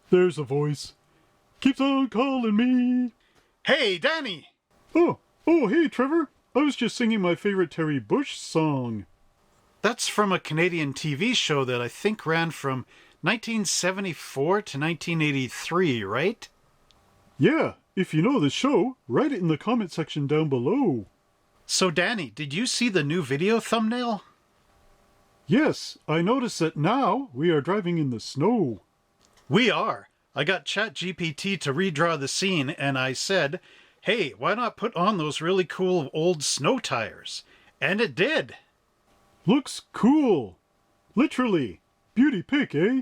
There's a voice. Keeps on calling me. Hey, Danny! Oh, hey, Trevor. I was just singing my favorite Terry Bush song. That's from a Canadian TV show that I think ran from 1974 to 1983, right? Yeah, if you know the show, write it in the comment section down below. So, Danny, did you see the new video thumbnail? Yes, I noticed that now we are driving in the snow. We are. I got ChatGPT to redraw the scene, and I said, hey, why not put on those really cool old snow tires? And it did. Looks cool. Literally. Beauty pic, eh?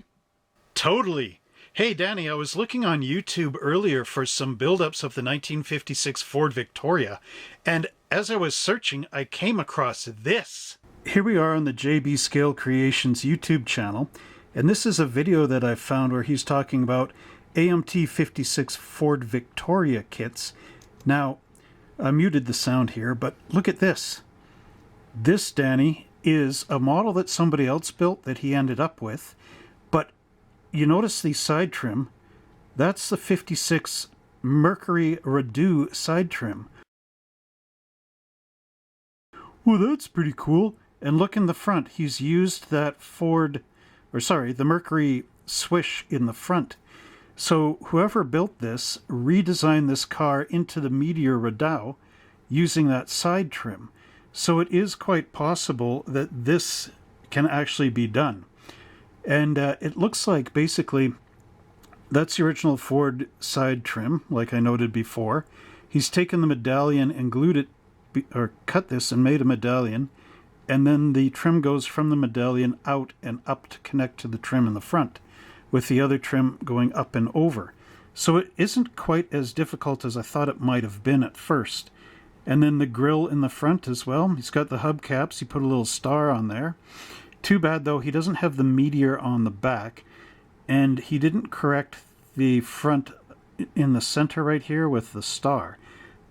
Totally. Hey, Danny, I was looking on YouTube earlier for some build-ups of the 1956 Ford Victoria, and as I was searching, I came across this. Here we are on the JB Scale Creations YouTube channel, and this is a video that I found where he's talking about AMT 56 Ford Victoria kits. Now, I muted the sound here, but look at this. This, Danny, is a model that somebody else built that he ended up with, but you notice the side trim. That's the 56 Mercury Rideau side trim. Well, that's pretty cool. And look in the front. He's used that the Mercury swish in the front. So whoever built this redesigned this car into the Meteor Rideau using that side trim. So it is quite possible that this can actually be done. And it looks like basically that's the original Ford side trim, like I noted before. He's taken the medallion and glued it, or cut this and made a medallion. And then the trim goes from the medallion out and up to connect to the trim in the front, with the other trim going up and over. So it isn't quite as difficult as I thought it might have been at first. And then the grille in the front as well. He's got the hubcaps. He put a little star on there. Too bad, though, he doesn't have the Meteor on the back. And he didn't correct the front in the center right here with the star.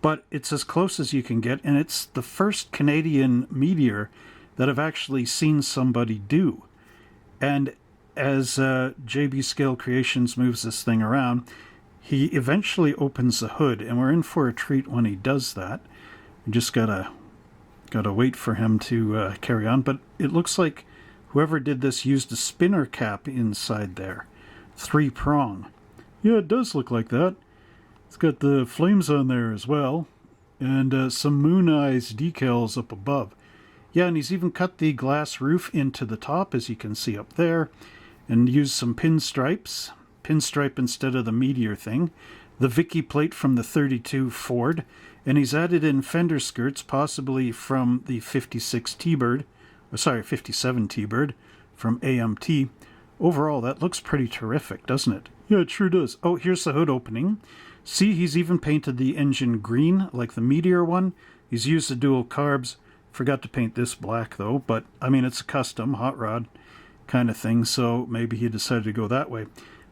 But it's as close as you can get, and it's the first Canadian Meteor that I've actually seen somebody do. And as JB Scale Creations moves this thing around, he eventually opens the hood, and we're in for a treat when he does that. We just gotta wait for him to carry on. But it looks like whoever did this used a spinner cap inside there. 3-prong. Yeah, it does look like that. It's got the flames on there as well, and some moon eyes decals up above. Yeah, and he's even cut the glass roof into the top, as you can see up there, and used some pinstripe instead of the Meteor thing, the Vicky plate from the 32 Ford, and he's added in fender skirts, possibly from the 57 T-Bird from AMT. Overall, that looks pretty terrific, doesn't it? Yeah, it sure does. Oh, here's the hood opening. See, he's even painted the engine green, like the Meteor one. He's used the dual carbs. Forgot to paint this black, though, but, I mean, it's a custom hot rod kind of thing, so maybe he decided to go that way.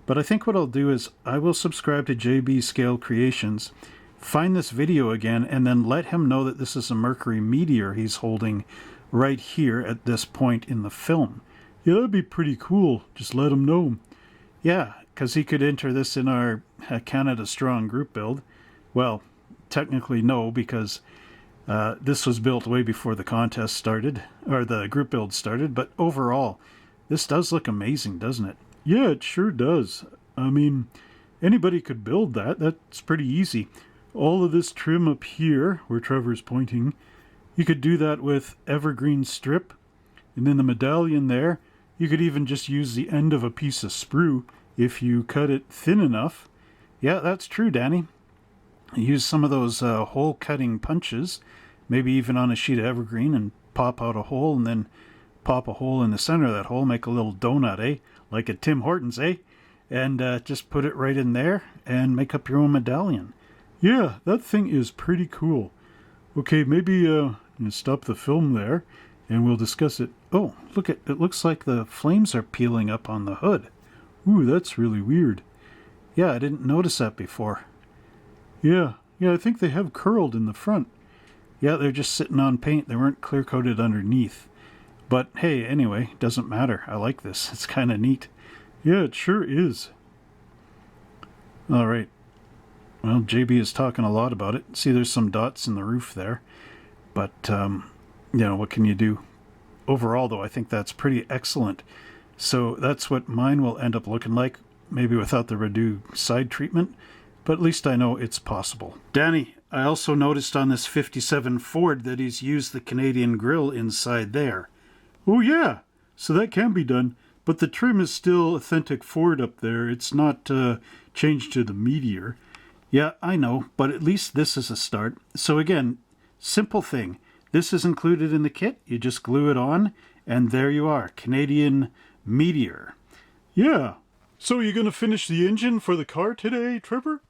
But I think what I'll do is I will subscribe to JB Scale Creations, find this video again, and then let him know that this is a Mercury Meteor he's holding right here at this point in the film. Yeah, that'd be pretty cool. Just let him know. Yeah, because he could enter this in our Canada Strong group build. Well, technically no, because this was built way before the contest started, or the group build started, but overall, this does look amazing, doesn't it? Yeah, it sure does. I mean, anybody could build that. That's pretty easy. All of this trim up here, where Trevor's pointing, you could do that with evergreen strip, and then the medallion there. You could even just use the end of a piece of sprue if you cut it thin enough. Yeah, that's true, Danny. Use some of those hole-cutting punches, maybe even on a sheet of evergreen, and pop out a hole, and then pop a hole in the center of that hole, make a little donut, eh? Like at Tim Hortons, eh? And just put it right in there and make up your own medallion. Yeah, that thing is pretty cool. Okay, maybe stop the film there, and we'll discuss it. Oh, look, it looks like the flames are peeling up on the hood. Ooh, that's really weird. Yeah, I didn't notice that before. Yeah, I think they have curled in the front. Yeah, they're just sitting on paint. They weren't clear-coated underneath. But hey, anyway, doesn't matter. I like this. It's kind of neat. Yeah, it sure is. All right. Well, JB is talking a lot about it. See, there's some dots in the roof there. But, what can you do? Overall, though, I think that's pretty excellent. So that's what mine will end up looking like, maybe without the Rideau side treatment, but at least I know it's possible. Danny, I also noticed on this 57 Ford that he's used the Canadian grille inside there. Oh yeah, so that can be done, but the trim is still authentic Ford up there. It's not changed to the Meteor. Yeah, I know, but at least this is a start. So again, simple thing. This is included in the kit. You just glue it on, and there you are, Canadian Meteor. Yeah. So you're going to finish the engine for the car today, Trevor?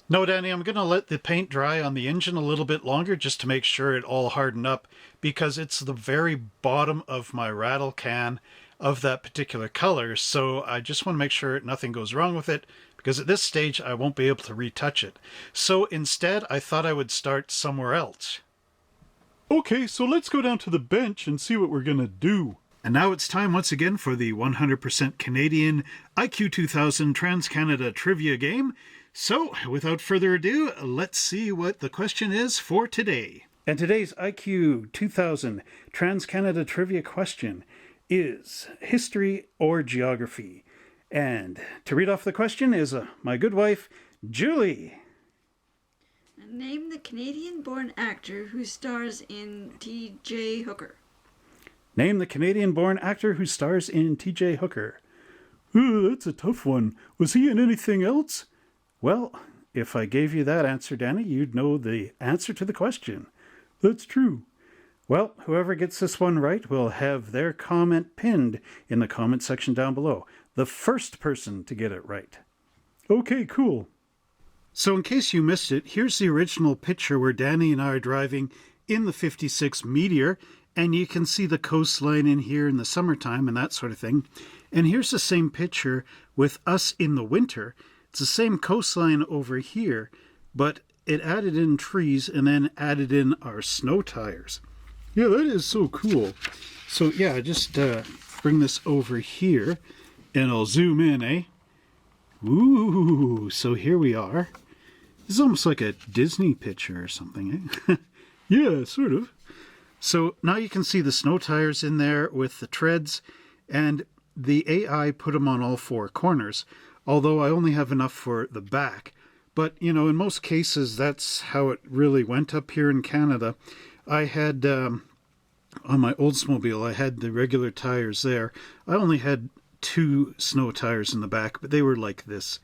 No, Danny, I'm going to let the paint dry on the engine a little bit longer just to make sure it all hardened up, because it's the very bottom of my rattle can of that particular color. So I just want to make sure nothing goes wrong with it, because at this stage I won't be able to retouch it. So instead, I thought I would start somewhere else. Okay, so let's go down to the bench and see what we're going to do. And now it's time once again for the 100% Canadian IQ 2000 Trans-Canada Trivia game. So, without further ado, let's see what the question is for today. And today's IQ 2000 Trans-Canada Trivia question is history or geography? And to read off the question is my good wife, Julie. Name the Canadian-born actor who stars in T.J. Hooker. Name the Canadian-born actor who stars in T.J. Hooker. Ooh, that's a tough one. Was he in anything else? Well, if I gave you that answer, Danny, you'd know the answer to the question. That's true. Well, whoever gets this one right will have their comment pinned in the comment section down below. The first person to get it right. Okay, cool. So in case you missed it, here's the original picture where Danny and I are driving in the 56 Meteor, and you can see the coastline in here in the summertime and that sort of thing. And here's the same picture with us in the winter. It's the same coastline over here, but it added in trees and then added in our snow tires. Yeah, that is so cool. So yeah, just bring this over here and I'll zoom in, eh? Ooh, so here we are. This is almost like a Disney picture or something, eh? Yeah, sort of. So now you can see the snow tires in there with the treads, and the AI put them on all four corners, although I only have enough for the back. But, in most cases, that's how it really went up here in Canada. I had, on my Oldsmobile, I had the regular tires there. I only had 2 snow tires in the back, but they were like this.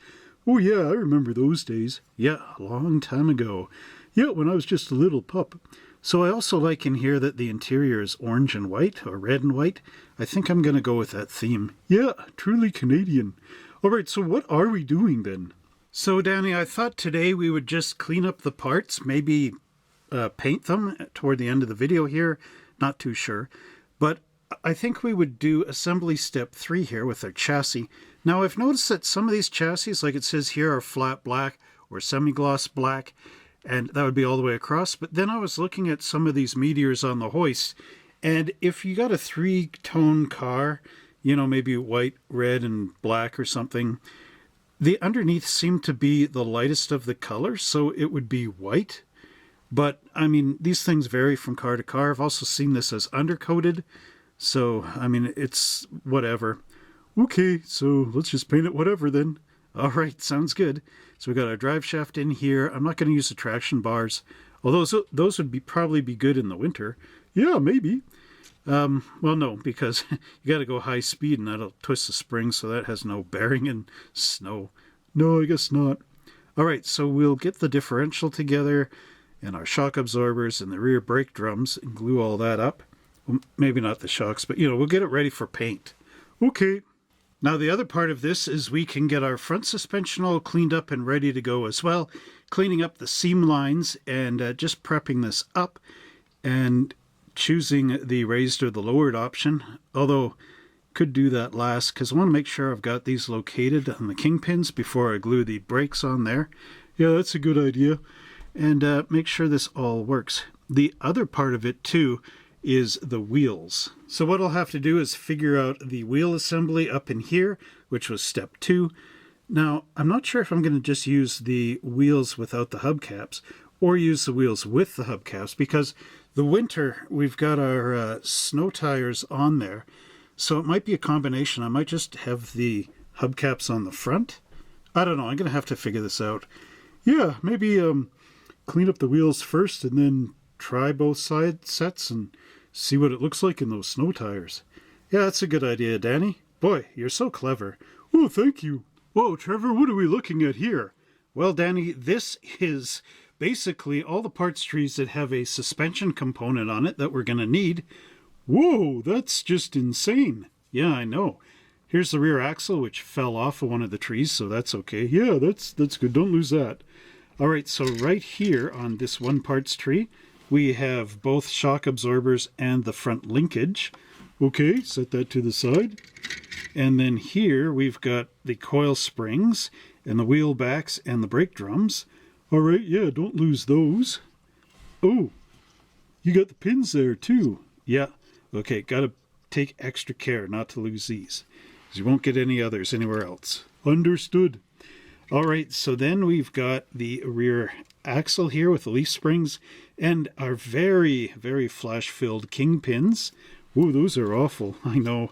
Oh yeah, I remember those days. Yeah, a long time ago. Yeah, when I was just a little pup. So I also like in here that the interior is orange and white, or red and white. I think I'm going to go with that theme. Yeah, truly Canadian. All right, so what are we doing then? So Danny, I thought today we would just clean up the parts, maybe paint them toward the end of the video here. Not too sure. But I think we would do assembly step 3 here with our chassis. Now I've noticed that some of these chassis, like it says here, are flat black or semi-gloss black, and that would be all the way across. But then I was looking at some of these Meteors on the hoist, and if you got a 3-tone car, maybe white, red, and black or something, the underneath seemed to be the lightest of the colors, so it would be white. But, I mean, these things vary from car to car. I've also seen this as undercoated, so, I mean, it's whatever. Okay, so let's just paint it whatever then. All right, sounds good. So we got our drive shaft in here. I'm not going to use the traction bars, although those would probably be good in the winter. Yeah, maybe. Well, no, because you got to go high speed and that'll twist the springs, so that has no bearing in snow. No, I guess not. All right, so we'll get the differential together and our shock absorbers and the rear brake drums and glue all that up. Well, maybe not the shocks, but, we'll get it ready for paint. Okay. Now, the other part of this is we can get our front suspension all cleaned up and ready to go as well, cleaning up the seam lines and just prepping this up and choosing the raised or the lowered option, although could do that last because I want to make sure I've got these located on the kingpins before I glue the brakes on there. Yeah, that's a good idea. And make sure this all works. The other part of it, too, is the wheels. So what I'll have to do is figure out the wheel assembly up in here, which was step 2. Now, I'm not sure if I'm going to just use the wheels without the hubcaps or use the wheels with the hubcaps, because the winter we've got our snow tires on there, so it might be a combination. I might just have the hubcaps on the front. I don't know. I'm going to have to figure this out. Yeah, maybe clean up the wheels first and then try both side sets and see what it looks like in those snow tires. Yeah, that's a good idea, Danny. Boy, you're so clever. Oh, thank you. Whoa, Trevor, what are we looking at here? Well, Danny, this is basically all the parts trees that have a suspension component on it that we're going to need. Whoa, that's just insane. Yeah, I know. Here's the rear axle, which fell off of one of the trees, so that's okay. Yeah, that's good. Don't lose that. All right, so right here on this one parts tree, we have both shock absorbers and the front linkage. Okay, set that to the side. And then here we've got the coil springs and the wheel backs and the brake drums. All right, yeah, don't lose those. Oh, you got the pins there too. Yeah, okay, got to take extra care not to lose these, because you won't get any others anywhere else. Understood. All right, so then we've got the rear axle here with the leaf springs and our very, very flash-filled kingpins. Whoa, those are awful. I know.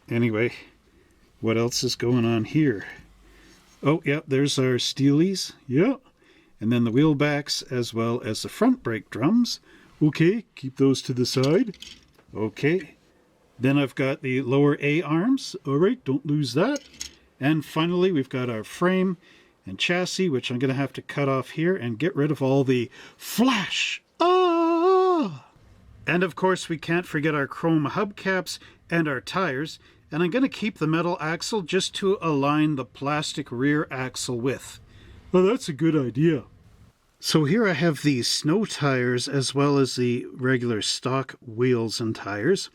Anyway, what else is going on here? Oh, yeah, there's our steelies. Yeah. And then the wheel backs as well as the front brake drums. Okay, keep those to the side. Okay. Then I've got the lower A arms. All right, don't lose that. And finally, we've got our frame and chassis, which I'm going to have to cut off here and get rid of all the flash. Ah! And of course, we can't forget our chrome hubcaps and our tires. And I'm going to keep the metal axle just to align the plastic rear axle with. Oh, that's a good idea. So here I have the snow tires as well as the regular stock wheels and tires.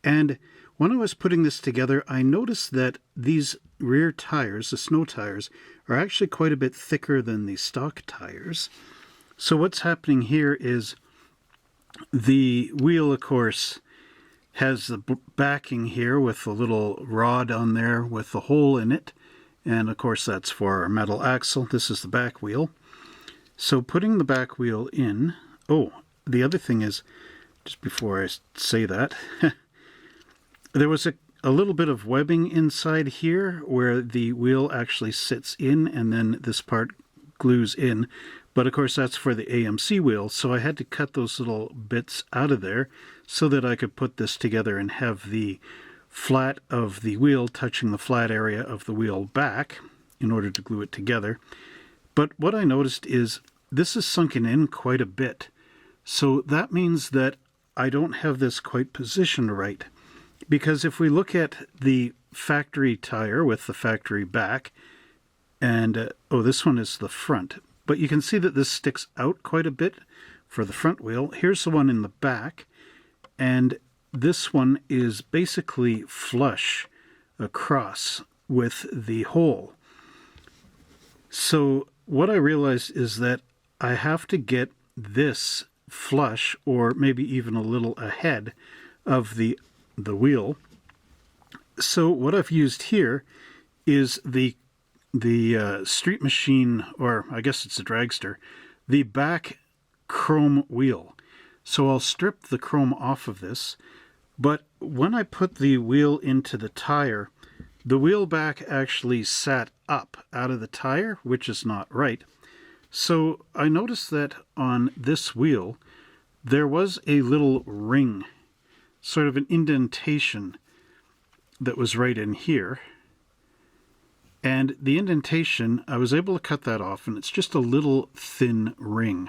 And when I was putting this together, I noticed that these rear tires, the snow tires, are actually quite a bit thicker than the stock tires. So what's happening here is the wheel, of course, has the backing here with the little rod on there with the hole in it. And of course that's for our metal axle. This is the back wheel. So putting the back wheel in, oh, the other thing is, just before I say that, there was a little bit of webbing inside here where the wheel actually sits in and then this part glues in. But of course that's for the AMC wheel, so I had to cut those little bits out of there so that I could put this together and have the flat of the wheel touching the flat area of the wheel back in order to glue it together. But what I noticed is this is sunken in quite a bit. So that means that I don't have this quite positioned right. Because if we look at the factory tire with the factory back, and oh, this one is the front, but you can see that this sticks out quite a bit for the front wheel. Here's the one in the back, and this one is basically flush across with the hole. So what I realized is that I have to get this flush, or maybe even a little ahead of the wheel. So what I've used here is the Street Machine, or I guess it's a dragster, the back chrome wheel. So I'll strip the chrome off of this, but when I put the wheel into the tire, the wheel back actually sat up out of the tire, which is not right. So I noticed that on this wheel, there was a little ring, sort of an indentation that was right in here. And the indentation, I was able to cut that off, and it's just a little thin ring.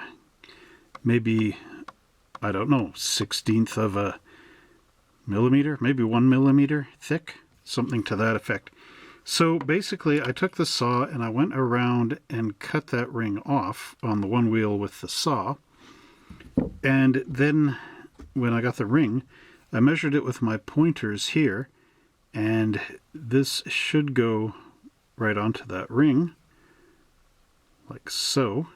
Maybe, I don't know, 1/16 of a millimeter, maybe 1 millimeter thick, something to that effect. So basically, I took the saw and I went around and cut that ring off on the one wheel with the saw. And then when I got the ring, I measured it with my pointers here, and this should go right onto that ring, like so.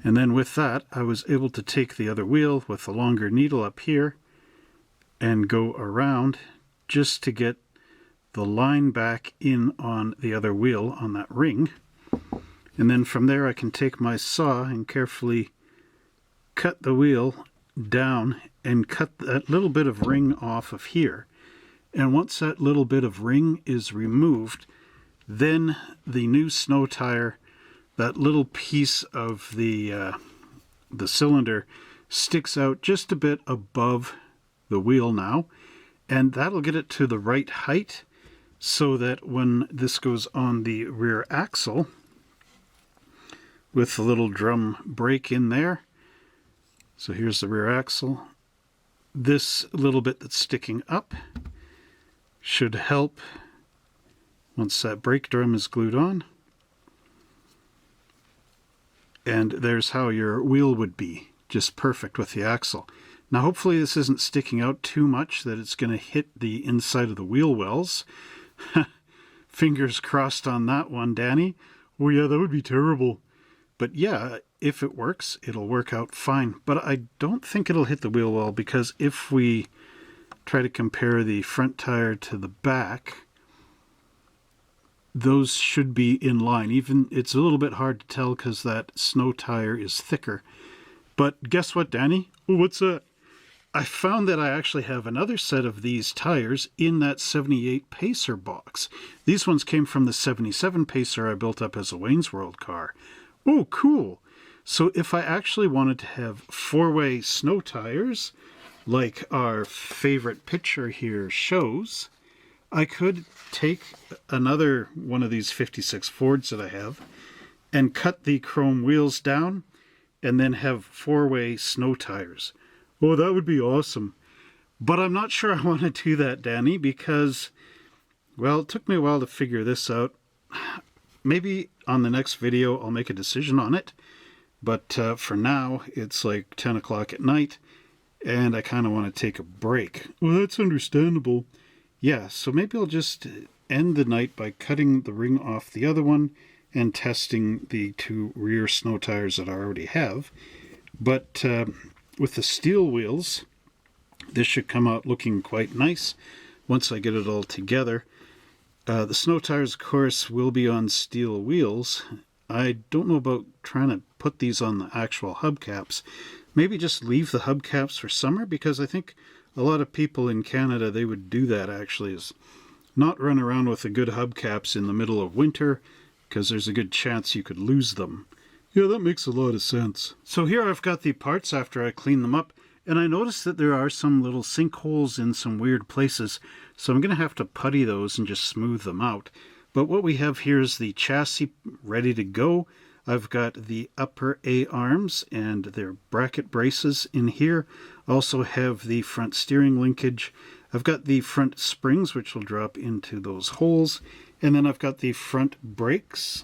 And then with that, I was able to take the other wheel with the longer needle up here and go around just to get the line back in on the other wheel on that ring. And then from there I can take my saw and carefully cut the wheel down and cut that little bit of ring off of here. And once that little bit of ring is removed, then the new snow tire, that little piece of the cylinder sticks out just a bit above the wheel now, and that'll get it to the right height so that when this goes on the rear axle with the little drum brake in there, so here's the rear axle, this little bit that's sticking up should help once that brake drum is glued on. And there's how your wheel would be, just perfect with the axle. Now hopefully this isn't sticking out too much that it's going to hit the inside of the wheel wells. Fingers crossed on that one, Danny. Oh yeah, that would be terrible. But yeah, if it works, it'll work out fine. But I don't think it'll hit the wheel well, because if we try to compare the front tire to the back, those should be in line. Even it's a little bit hard to tell because that snow tire is thicker. But guess what, Danny? Oh, what's that? I found that I actually have another set of these tires in that 78 Pacer box. These ones came from the 77 Pacer I built up as a Wayne's World car. Oh, cool. So if I actually wanted to have four-way snow tires, like our favorite picture here shows, I could take another one of these 56 Fords that I have and cut the chrome wheels down and then have four-way snow tires. Oh, that would be awesome. But I'm not sure I want to do that, Danny, because, well, it took me a while to figure this out. Maybe on the next video I'll make a decision on it. But for now, it's like 10 o'clock at night, and I kind of want to take a break. Well, that's understandable. Yeah, so maybe I'll just end the night by cutting the ring off the other one and testing the two rear snow tires that I already have. But with the steel wheels, this should come out looking quite nice once I get it all together. The snow tires, of course, will be on steel wheels. I don't know about trying to put these on the actual hubcaps. Maybe just leave the hubcaps for summer, because I think a lot of people in Canada, they would do that actually, is not run around with the good hubcaps in the middle of winter, because there's a good chance you could lose them. Yeah, that makes a lot of sense. So here I've got the parts after I clean them up, and I noticed that there are some little sinkholes in some weird places, so I'm going to have to putty those and just smooth them out. But what we have here is the chassis ready to go. I've got the upper A-arms and their bracket braces in here. Also have the front steering linkage. I've got the front springs, which will drop into those holes. And then I've got the front brakes.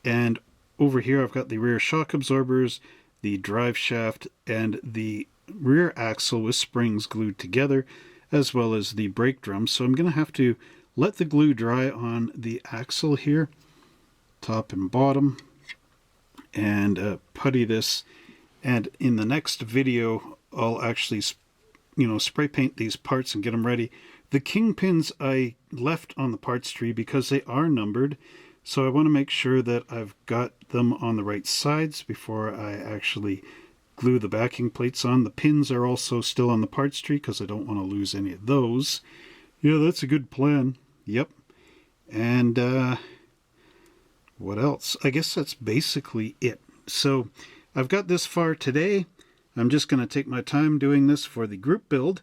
And over here I've got the rear shock absorbers, the drive shaft, and the rear axle with springs glued together, as well as the brake drum. So I'm going to have to let the glue dry on the axle here, top and bottom, and putty this. And in the next video, I'll actually, spray paint these parts and get them ready. The kingpins I left on the parts tree because they are numbered, so I want to make sure that I've got them on the right sides before I actually glue the backing plates on. The pins are also still on the parts tree because I don't want to lose any of those. Yeah, that's a good plan. Yep. And what else? I guess that's basically it. So I've got this far today. I'm just going to take my time doing this for the group build.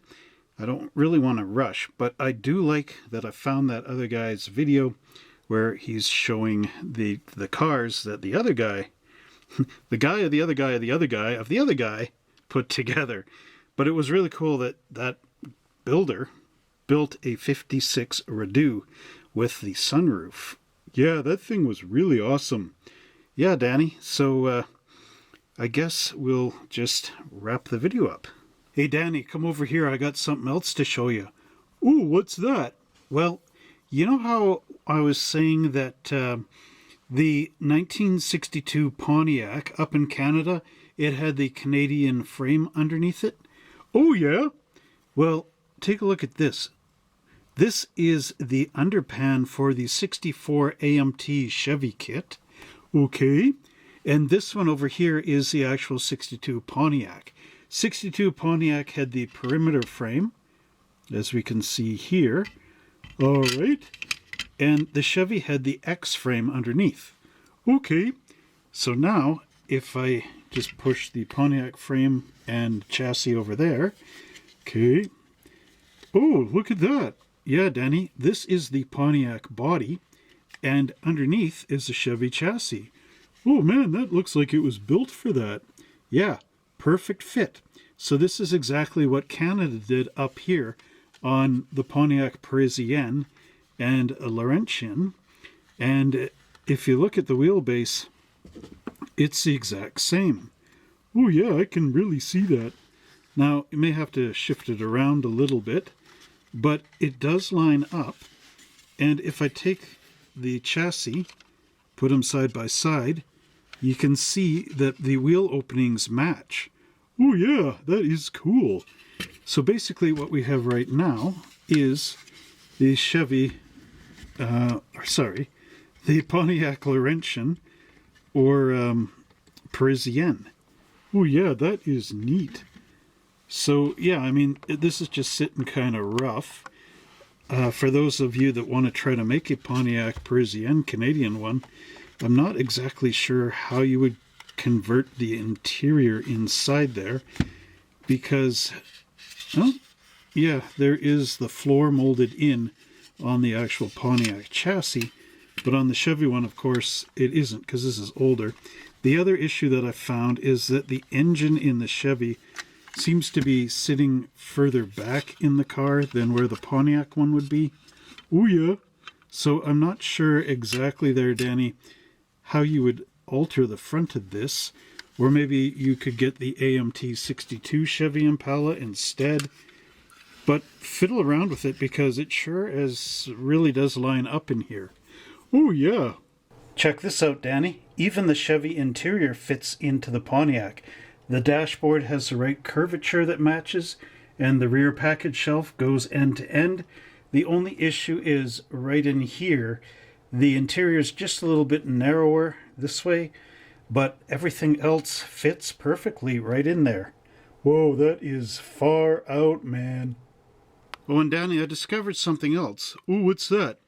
I don't really want to rush, but I do like that I found that other guy's video where he's showing the cars that the other guy, the guy of the other guy of the other guy of the other guy put together. But it was really cool that that builder built a 56 Rideau with the sunroof. Yeah, that thing was really awesome. Yeah, Danny, so I guess we'll just wrap the video up. Hey, Danny, come over here. I got something else to show you. Ooh, what's that? Well, you know how I was saying that the 1962 Pontiac up in Canada, it had the Canadian frame underneath it? Oh, yeah? Well, take a look at this. This is the underpan for the 64 AMT Chevy kit. Okay. And this one over here is the actual 62 Pontiac. 62 Pontiac had the perimeter frame, as we can see here. All right. And the Chevy had the X frame underneath. Okay. So now, if I just push the Pontiac frame and chassis over there. Okay. Oh, look at that. Yeah, Danny, this is the Pontiac body, and underneath is the Chevy chassis. Oh man, that looks like it was built for that. Yeah, perfect fit. So this is exactly what Canada did up here on the Pontiac Parisienne and Laurentian. And if you look at the wheelbase, it's the exact same. Oh yeah, I can really see that. Now, you may have to shift it around a little bit, but it does line up. And if I take the chassis, put them side by side, you can see that the wheel openings match. Oh yeah, that is cool. So basically what we have right now is the Chevy, the Pontiac Laurentian or Parisienne. Oh yeah, that is neat. So yeah, I mean, this is just sitting kind of rough. For those of you that want to try to make a Pontiac Parisienne Canadian one, I'm not exactly sure how you would convert the interior inside there, because, oh, yeah, there is the floor molded in on the actual Pontiac chassis, but on the Chevy one, of course, it isn't, because this is older. The other issue that I found is that the engine in the Chevy seems to be sitting further back in the car than where the Pontiac one would be. Oh yeah. So I'm not sure exactly there, Danny, how you would alter the front of this, or maybe you could get the AMT 62 Chevy Impala instead, but fiddle around with it because it sure as really does line up in here. Oh yeah. Check this out, Danny. Even the Chevy interior fits into the Pontiac. The dashboard has the right curvature that matches, and the rear package shelf goes end to end. The only issue is right in here. The interior is just a little bit narrower this way, but everything else fits perfectly right in there. Whoa, that is far out, man. Oh, and Danny, I discovered something else. Ooh, what's that?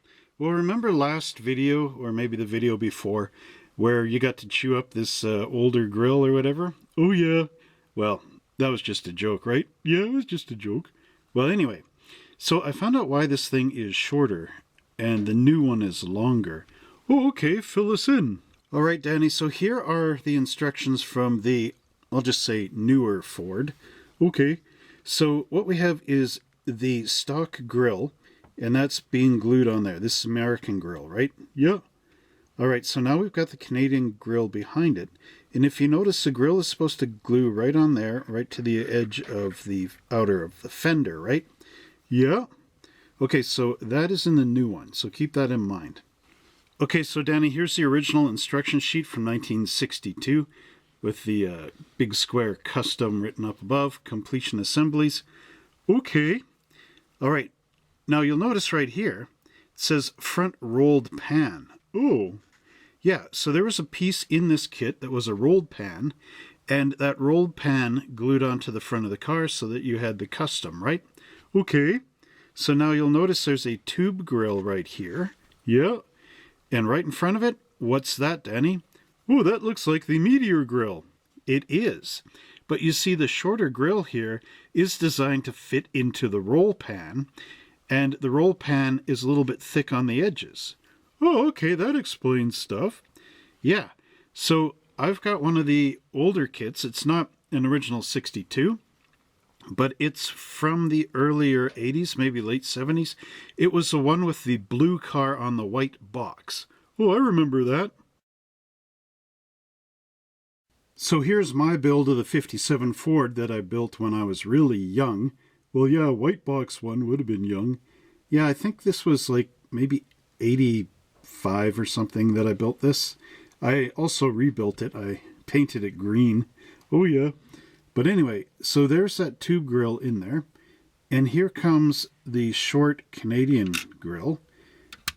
Well, remember last video, or maybe the video before, where you got to chew up this older grill or whatever? Oh yeah. Well, that was just a joke, right? Yeah, it was just a joke. Well, anyway, so I found out why this thing is shorter and the new one is longer. Oh, okay, fill us in. All right, Danny, so here are the instructions from the, I'll just say, newer Ford. Okay, so what we have is the stock grill, and that's being glued on there. This is American grill, right? Yeah. All right, so now we've got the Canadian grill behind it. And if you notice, the grill is supposed to glue right on there, right to the edge of the outer of the fender, right? Yeah. Okay, so that is in the new one, so keep that in mind. Okay, so Danny, here's the original instruction sheet from 1962 with the big square custom written up above, completion assemblies. Okay. All right, now you'll notice right here, it says front rolled pan. Oh. Yeah, so there was a piece in this kit that was a rolled pan, and that rolled pan glued onto the front of the car so that you had the custom, right? Okay, so now you'll notice there's a tube grill right here. Yeah, and right in front of it, what's that, Danny? Oh, that looks like the Meteor grill. It is, but you see the shorter grill here is designed to fit into the roll pan, and the roll pan is a little bit thick on the edges. Oh, okay, that explains stuff. Yeah, so I've got one of the older kits. It's not an original 62, but it's from the earlier 80s, maybe late 70s. It was the one with the blue car on the white box. Oh, I remember that. So here's my build of the 57 Ford that I built when I was really young. Well, yeah, white box one would have been young. Yeah, I think this was like maybe 85 or something that I built this. I also rebuilt it. I painted it green. Oh yeah. But anyway, so there's that tube grill in there. And here comes the short Canadian grille,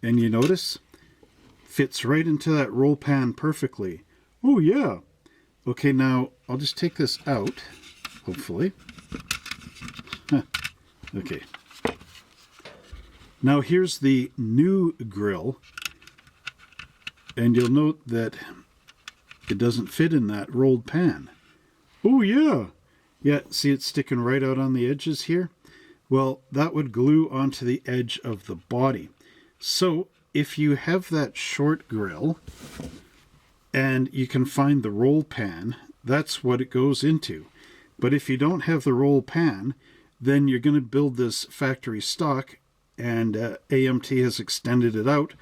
and you notice fits right into that roll pan perfectly. Oh yeah. Okay, now I'll just take this out, hopefully. Okay. Now here's the new grille, and you'll note that it doesn't fit in that rolled pan. Oh yeah. Yeah, see it's sticking right out on the edges here? Well, that would glue onto the edge of the body. So if you have that short grille and you can find the roll pan, that's what it goes into. But if you don't have the roll pan, then you're going to build this factory stock, and AMT has extended it out.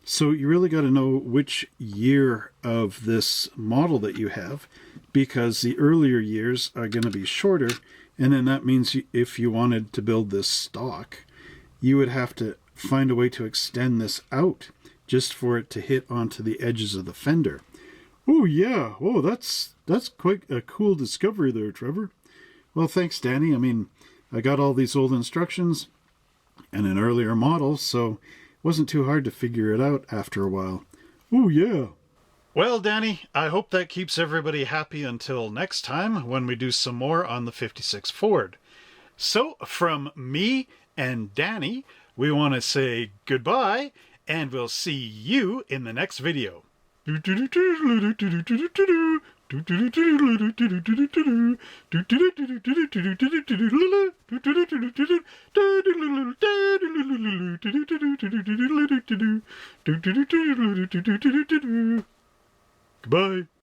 So you really got to know which year of this model that you have, because the earlier years are going to be shorter, and then that means if you wanted to build this stock, you would have to find a way to extend this out just for it to hit onto the edges of the fender. Oh yeah, oh that's quite a cool discovery there, Trevor. Well, thanks, Danny. I mean, I got all these old instructions and an earlier model, so it wasn't too hard to figure it out after a while. Oh yeah. Well, Danny, I hope that keeps everybody happy until next time when we do some more on the 56 Ford. So, from me and Danny, we want to say goodbye, and we'll see you in the next video. Goodbye.